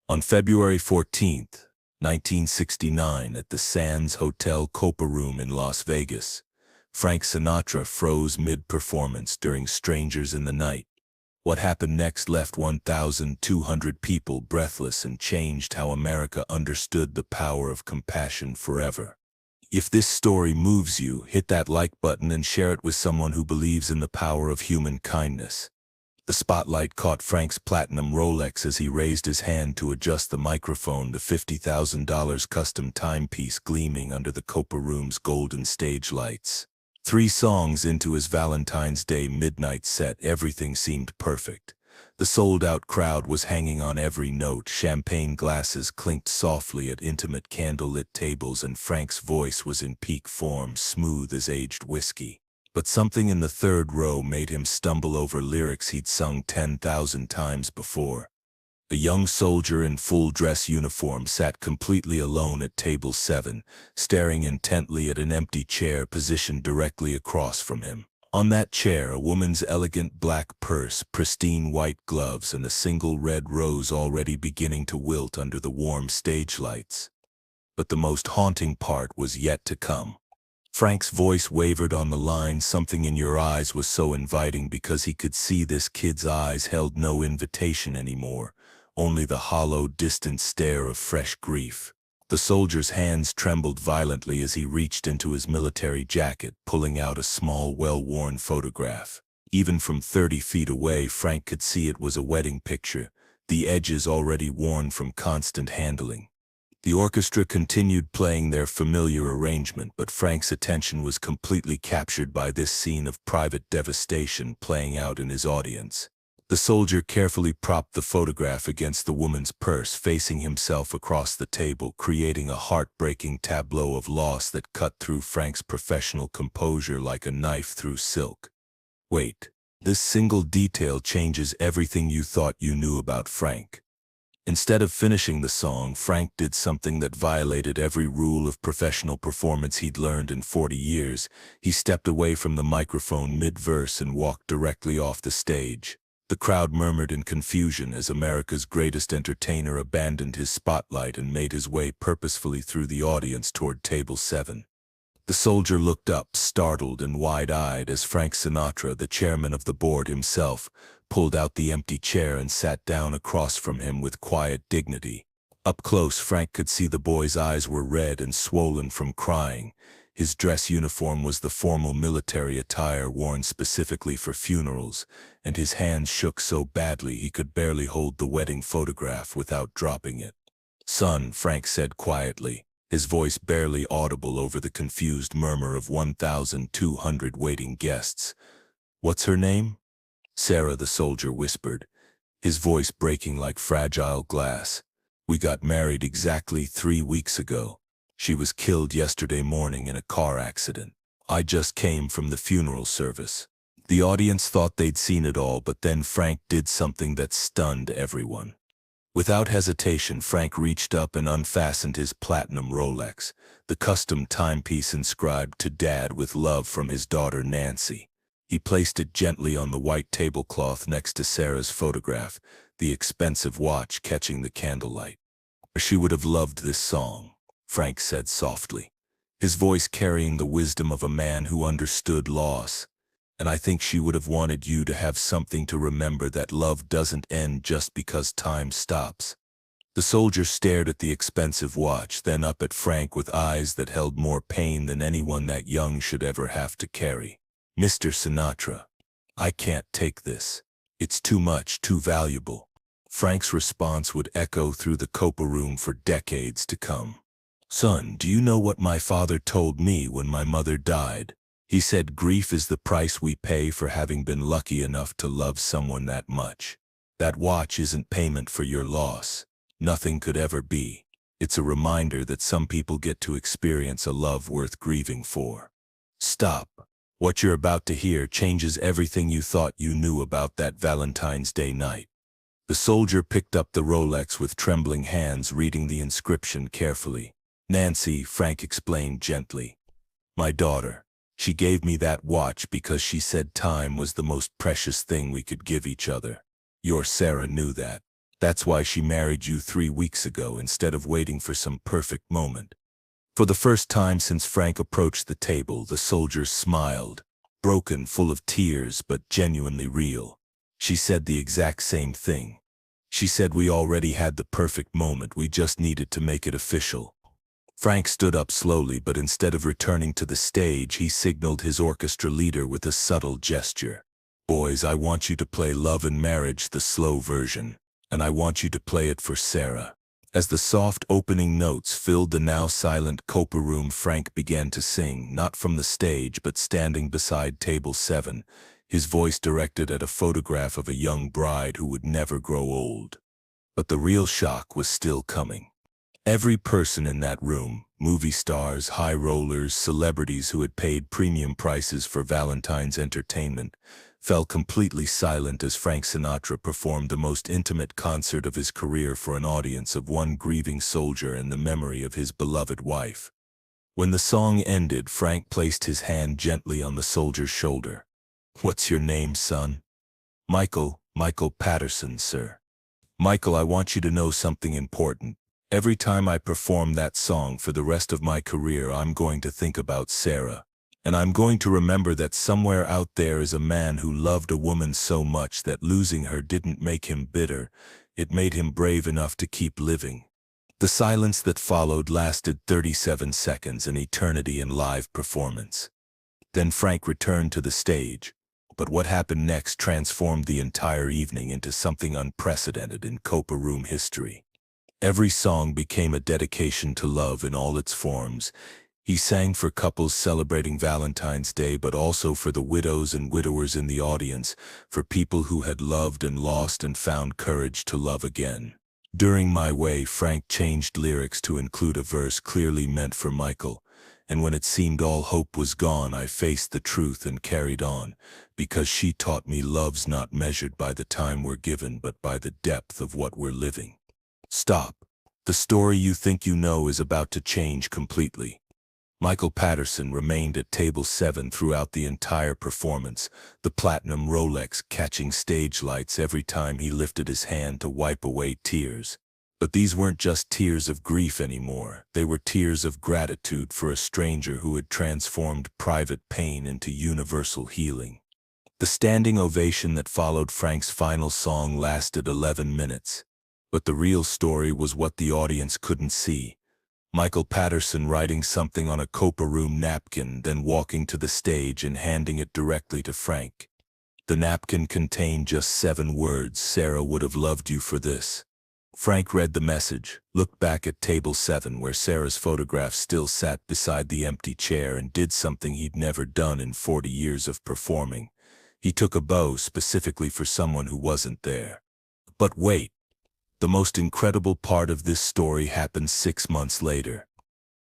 On February 14th, 1969, at the Sands Hotel Copa Room in Las Vegas, Frank Sinatra froze mid-performance during Strangers in the Night. What happened next left 1,200 people breathless and changed how America understood the power of compassion forever. If this story moves you, hit that like button and share it with someone who believes in the power of human kindness. The spotlight caught Frank's platinum Rolex as he raised his hand to adjust the microphone, the $50,000 custom timepiece gleaming under the Copa Room's golden stage lights. 3 songs into his Valentine's Day midnight set, everything seemed perfect. The sold-out crowd was hanging on every note, champagne glasses clinked softly at intimate candlelit tables, and Frank's voice was in peak form, smooth as aged whiskey. But something in the third row made him stumble over lyrics he'd sung 10,000 times before. A young soldier in full dress uniform sat completely alone at table 7, staring intently at an empty chair positioned directly across from him. On that chair, a woman's elegant black purse, pristine white gloves, and a single red rose already beginning to wilt under the warm stage lights. But the most haunting part was yet to come. Frank's voice wavered on the line, "Something in your eyes" was so inviting because he could see this kid's eyes held no invitation anymore, only the hollow, distant stare of fresh grief. The soldier's hands trembled violently as he reached into his military jacket, pulling out a small, well-worn photograph. Even from 30 feet away, Frank could see it was a wedding picture, the edges already worn from constant handling. The orchestra continued playing their familiar arrangement, but Frank's attention was completely captured by this scene of private devastation playing out in his audience. The soldier carefully propped the photograph against the woman's purse, facing himself across the table, creating a heartbreaking tableau of loss that cut through Frank's professional composure like a knife through silk. Wait, this single detail changes everything you thought you knew about Frank. Instead of finishing the song, Frank did something that violated every rule of professional performance he'd learned in 40 years. He stepped away from the microphone mid-verse and walked directly off the stage. The crowd murmured in confusion as America's greatest entertainer abandoned his spotlight and made his way purposefully through the audience toward table 7. The soldier looked up, startled and wide-eyed, as Frank Sinatra, the chairman of the board himself, pulled out the empty chair and sat down across from him with quiet dignity. Up close, Frank could see the boy's eyes were red and swollen from crying. His dress uniform was the formal military attire worn specifically for funerals, and his hands shook so badly he could barely hold the wedding photograph without dropping it. "Son," Frank said quietly, his voice barely audible over the confused murmur of 1,200 waiting guests. "What's her name?" "Sarah," the soldier whispered, his voice breaking like fragile glass. "We got married exactly 3 weeks ago. She was killed yesterday morning in a car accident. I just came from the funeral service." The audience thought they'd seen it all, but then Frank did something that stunned everyone. Without hesitation, Frank reached up and unfastened his platinum Rolex, the custom timepiece inscribed "To Dad with love from his daughter Nancy." He placed it gently on the white tablecloth next to Sarah's photograph, the expensive watch catching the candlelight. "She would have loved this song," Frank said softly, his voice carrying the wisdom of a man who understood loss. "And I think she would have wanted you to have something to remember, that love doesn't end just because time stops." The soldier stared at the expensive watch, then up at Frank with eyes that held more pain than anyone that young should ever have to carry. "Mr. Sinatra, I can't take this. It's too much, too valuable." Frank's response would echo through the Copa Room for decades to come. "Son, do you know what my father told me when my mother died? He said grief is the price we pay for having been lucky enough to love someone that much. That watch isn't payment for your loss. Nothing could ever be. It's a reminder that some people get to experience a love worth grieving for." Stop. What you're about to hear changes everything you thought you knew about that Valentine's Day night. The soldier picked up the Rolex with trembling hands, reading the inscription carefully. "Nancy," Frank explained gently. "My daughter. She gave me that watch because she said time was the most precious thing we could give each other. Your Sarah knew that." That's why she married you 3 weeks ago instead of waiting for some perfect moment. For the first time since Frank approached the table, the soldier smiled, broken, full of tears, but genuinely real. She said the exact same thing. She said we already had the perfect moment, we just needed to make it official. Frank stood up slowly, but instead of returning to the stage, he signaled his orchestra leader with a subtle gesture. Boys, I want you to play Love and Marriage, the slow version, and I want you to play it for Sarah. As the soft opening notes filled the now silent Copa Room, Frank began to sing, not from the stage but standing beside table 7, his voice directed at a photograph of a young bride who would never grow old. But the real shock was still coming. Every person in that room, movie stars, high rollers, celebrities who had paid premium prices for Valentine's entertainment, fell completely silent as Frank Sinatra performed the most intimate concert of his career for an audience of one grieving soldier in the memory of his beloved wife. When the song ended, Frank placed his hand gently on the soldier's shoulder. "What's your name, son?" "Michael Patterson, sir." "Michael, I want you to know something important. Every time I perform that song for the rest of my career, I'm going to think about Sarah. And I'm going to remember that somewhere out there is a man who loved a woman so much that losing her didn't make him bitter, it made him brave enough to keep living." The silence that followed lasted 37 seconds, an eternity in live performance. Then Frank returned to the stage. But what happened next transformed the entire evening into something unprecedented in Copa Room history. Every song became a dedication to love in all its forms. He sang for couples celebrating Valentine's Day, but also for the widows and widowers in the audience, for people who had loved and lost and found courage to love again. During My Way, Frank changed lyrics to include a verse clearly meant for Michael. "And when it seemed all hope was gone, I faced the truth and carried on, because she taught me love's not measured by the time we're given, but by the depth of what we're living." Stop. The story you think you know is about to change completely. Michael Patterson remained at table 7 throughout the entire performance, the platinum Rolex catching stage lights every time he lifted his hand to wipe away tears. But these weren't just tears of grief anymore. They were tears of gratitude for a stranger who had transformed private pain into universal healing. The standing ovation that followed Frank's final song lasted 11 minutes. But the real story was what the audience couldn't see. Michael Patterson writing something on a Copa Room napkin, then walking to the stage and handing it directly to Frank. The napkin contained just 7 words: "Sarah would have loved you for this." Frank read the message, looked back at table 7 where Sarah's photograph still sat beside the empty chair, and did something he'd never done in 40 years of performing. He took a bow specifically for someone who wasn't there. But wait. The most incredible part of this story happened 6 months later.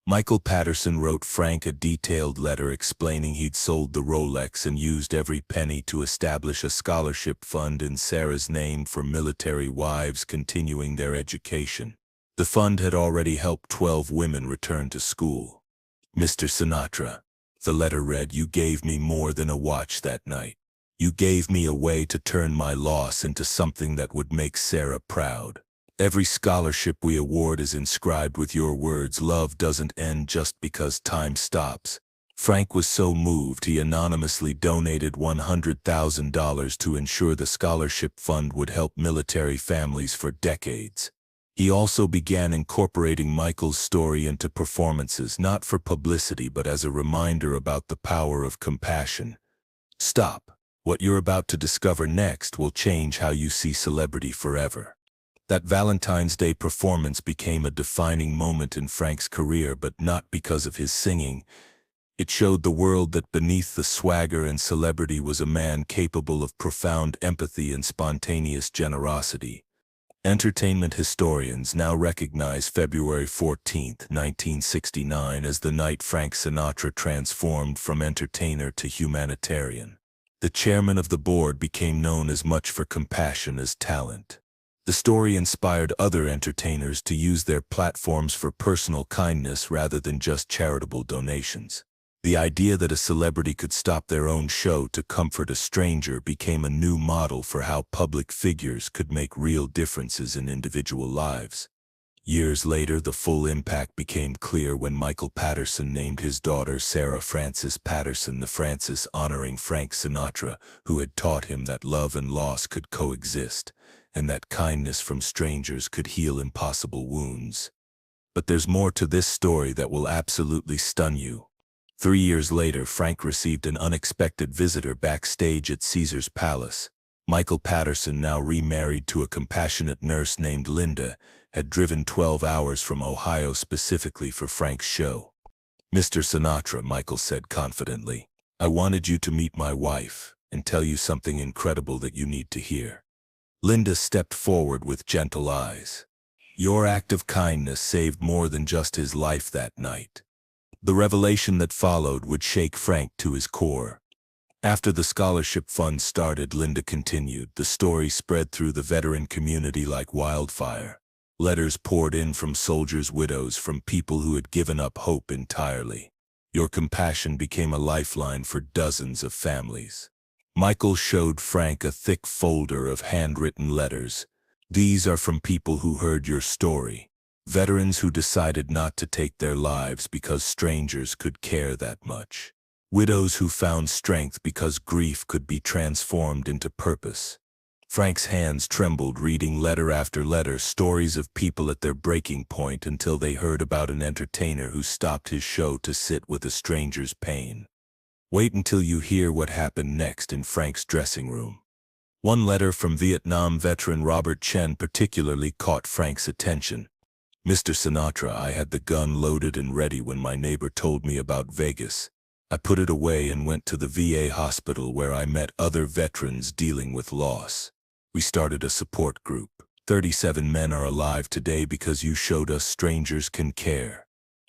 Michael Patterson wrote Frank a detailed letter explaining he'd sold the Rolex and used every penny to establish a scholarship fund in Sarah's name for military wives continuing their education. The fund had already helped 12 women return to school. "Mr. Sinatra," the letter read, "you gave me more than a watch that night. You gave me a way to turn my loss into something that would make Sarah proud. Every scholarship we award is inscribed with your words. Love doesn't end just because time stops." Frank was so moved he anonymously donated $100,000 to ensure the scholarship fund would help military families for decades. He also began incorporating Michael's story into performances, not for publicity but as a reminder about the power of compassion. Stop. What you're about to discover next will change how you see celebrity forever. That Valentine's Day performance became a defining moment in Frank's career, but not because of his singing. It showed the world that beneath the swagger and celebrity was a man capable of profound empathy and spontaneous generosity. Entertainment historians now recognize February 14, 1969 as the night Frank Sinatra transformed from entertainer to humanitarian. The chairman of the board became known as much for compassion as talent. The story inspired other entertainers to use their platforms for personal kindness rather than just charitable donations. The idea that a celebrity could stop their own show to comfort a stranger became a new model for how public figures could make real differences in individual lives. Years later, the full impact became clear when Michael Patterson named his daughter Sarah Frances Patterson, the Frances honoring Frank Sinatra, who had taught him that love and loss could coexist, and that kindness from strangers could heal impossible wounds. But there's more to this story that will absolutely stun you. 3 years later, Frank received an unexpected visitor backstage at Caesar's Palace. Michael Patterson, now remarried to a compassionate nurse named Linda, had driven 12 hours from Ohio specifically for Frank's show. "Mr. Sinatra," Michael said confidently, "I wanted you to meet my wife and tell you something incredible that you need to hear." Linda stepped forward with gentle eyes. "Your act of kindness saved more than just his life that night." The revelation that followed would shake Frank to his core. After the scholarship fund started, Linda continued, the story spread through the veteran community like wildfire. Letters poured in from soldiers' widows, from people who had given up hope entirely. Your compassion became a lifeline for dozens of families. Michael showed Frank a thick folder of handwritten letters. "These are from people who heard your story. Veterans who decided not to take their lives because strangers could care that much. Widows who found strength because grief could be transformed into purpose." Frank's hands trembled reading letter after letter, stories of people at their breaking point until they heard about an entertainer who stopped his show to sit with a stranger's pain. Wait until you hear what happened next in Frank's dressing room. One letter from Vietnam veteran Robert Chen particularly caught Frank's attention. "Mr. Sinatra, I had the gun loaded and ready when my neighbor told me about Vegas. I put it away and went to the VA hospital where I met other veterans dealing with loss. We started a support group. 37 men are alive today because you showed us strangers can care."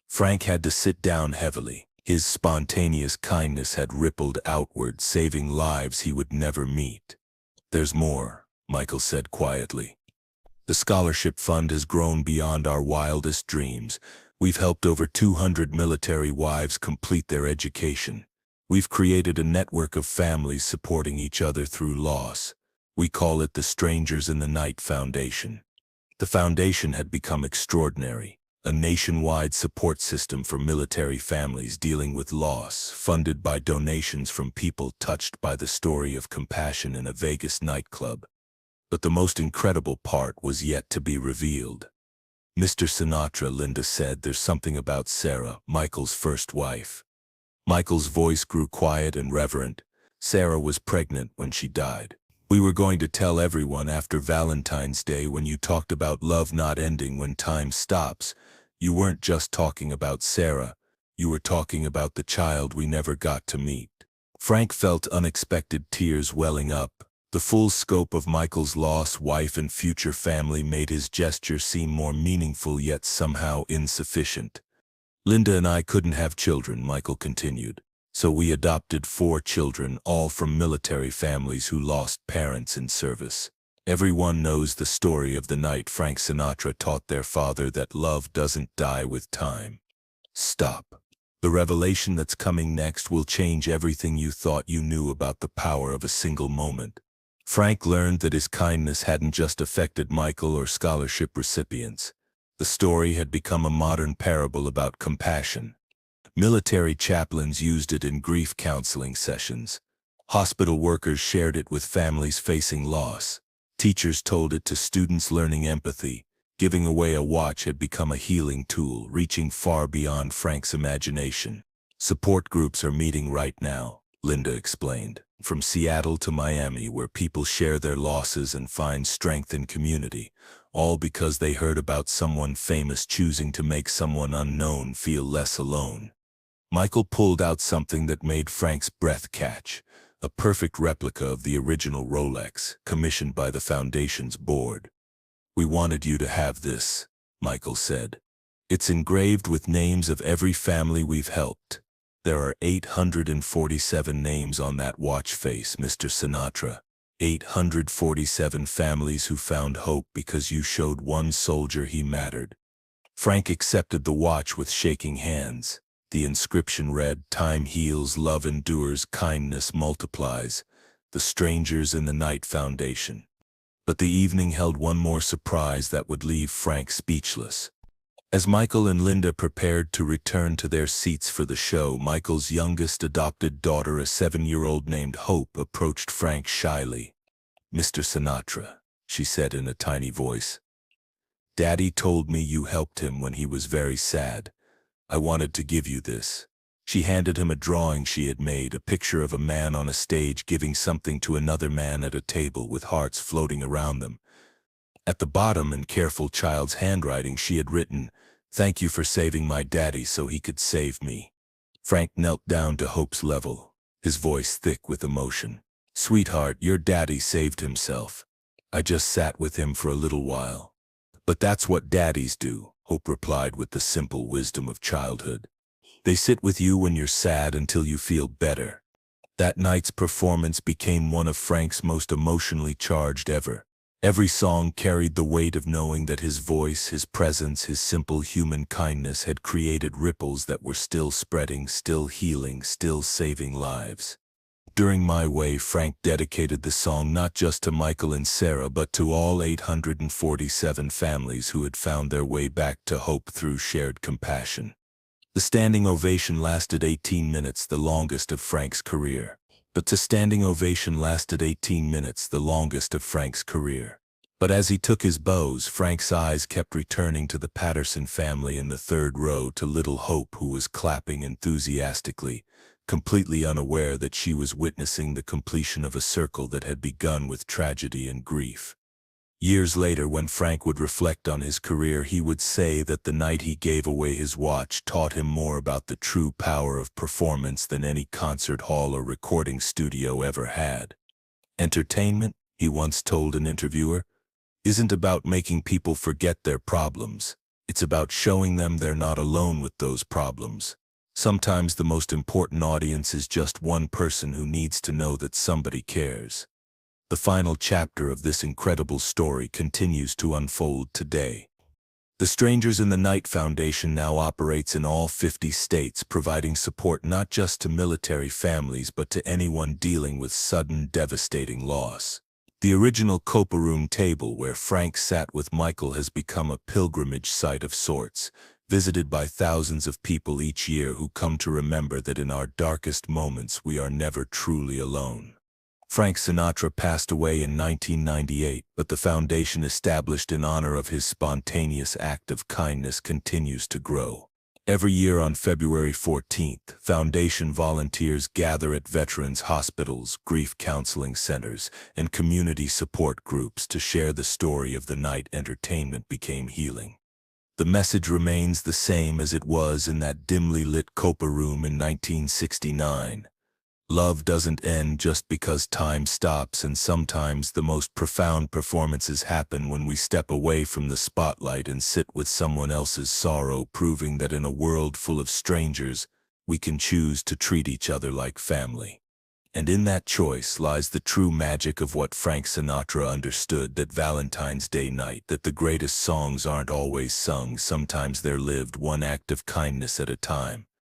Frank had to sit down heavily. His spontaneous kindness had rippled outward, saving lives he would never meet. "There's more," Michael said quietly. "The scholarship fund has grown beyond our wildest dreams. We've helped over 200 military wives complete their education. We've created a network of families supporting each other through loss. We call it the Strangers in the Night Foundation." The foundation had become extraordinary, a nationwide support system for military families dealing with loss, funded by donations from people touched by the story of compassion in a Vegas nightclub. But the most incredible part was yet to be revealed. "Mr. Sinatra," Linda said, "there's something about Sarah, Michael's first wife." Michael's voice grew quiet and reverent. "Sarah was pregnant when she died. We were going to tell everyone after Valentine's Day when you talked about love not ending when time stops. You weren't just talking about Sarah, you were talking about the child we never got to meet." Frank felt unexpected tears welling up. The full scope of Michael's loss, wife and future family made his gesture seem more meaningful yet somehow insufficient. "Linda and I couldn't have children," Michael continued. "So we adopted 4 children, all from military families who lost parents in service. Everyone knows the story of the night Frank Sinatra taught their father that love doesn't die with time." Stop. The revelation that's coming next will change everything you thought you knew about the power of a single moment. Frank learned that his kindness hadn't just affected Michael or scholarship recipients. The story had become a modern parable about compassion. Military chaplains used it in grief counseling sessions. Hospital workers shared it with families facing loss. Teachers told it to students learning empathy. Giving away a watch had become a healing tool, reaching far beyond Frank's imagination. "Support groups are meeting right now," Linda explained, "from Seattle to Miami, where people share their losses and find strength in community, all because they heard about someone famous choosing to make someone unknown feel less alone." Michael pulled out something that made Frank's breath catch, a perfect replica of the original Rolex, commissioned by the foundation's board. "We wanted you to have this," Michael said. "It's engraved with names of every family we've helped. There are 847 names on that watch face, Mr. Sinatra. 847 families who found hope because you showed one soldier he mattered." Frank accepted the watch with shaking hands. The inscription read, "Time heals, love endures, kindness multiplies. The Strangers in the Night Foundation." But the evening held one more surprise that would leave Frank speechless. As Michael and Linda prepared to return to their seats for the show, Michael's youngest adopted daughter, a 7-year-old named Hope, approached Frank shyly. "Mr. Sinatra," she said in a tiny voice, "Daddy told me you helped him when he was very sad. I wanted to give you this." She handed him a drawing she had made, a picture of a man on a stage giving something to another man at a table with hearts floating around them. At the bottom, in careful child's handwriting, she had written, "Thank you for saving my daddy so he could save me." Frank knelt down to Hope's level, his voice thick with emotion. "Sweetheart, your daddy saved himself. I just sat with him for a little while." "But that's what daddies do," Hope replied with the simple wisdom of childhood. "They sit with you when you're sad until you feel better." That night's performance became one of Frank's most emotionally charged ever. Every song carried the weight of knowing that his voice, his presence, his simple human kindness had created ripples that were still spreading, still healing, still saving lives. During My Way, Frank dedicated the song not just to Michael and Sarah, but to all 847 families who had found their way back to hope through shared compassion. The standing ovation lasted 18 minutes, the longest of Frank's career. But as he took his bows, Frank's eyes kept returning to the Patterson family in the third row, to little Hope, who was clapping enthusiastically, completely unaware that she was witnessing the completion of a circle that had begun with tragedy and grief. Years later, when Frank would reflect on his career, he would say that the night he gave away his watch taught him more about the true power of performance than any concert hall or recording studio ever had. "Entertainment," he once told an interviewer, "isn't about making people forget their problems. It's about showing them they're not alone with those problems. Sometimes the most important audience is just one person who needs to know that somebody cares." The final chapter of this incredible story continues to unfold today. The Strangers in the Night Foundation now operates in all 50 states, providing support not just to military families but to anyone dealing with sudden, devastating loss. The original Copa Room table where Frank sat with Michael has become a pilgrimage site of sorts, visited by thousands of people each year who come to remember that in our darkest moments we are never truly alone. Frank Sinatra passed away in 1998, but the foundation established in honor of his spontaneous act of kindness continues to grow. Every year on February 14th, foundation volunteers gather at veterans' hospitals, grief counseling centers, and community support groups to share the story of the night entertainment became healing. The message remains the same as it was in that dimly lit Copa Room in 1969. Love doesn't end just because time stops, and sometimes the most profound performances happen when we step away from the spotlight and sit with someone else's sorrow, proving that in a world full of strangers, we can choose to treat each other like family. And in that choice lies the true magic of what Frank Sinatra understood, that Valentine's Day night, that the greatest songs aren't always sung, sometimes they're lived, one act of kindness at a time.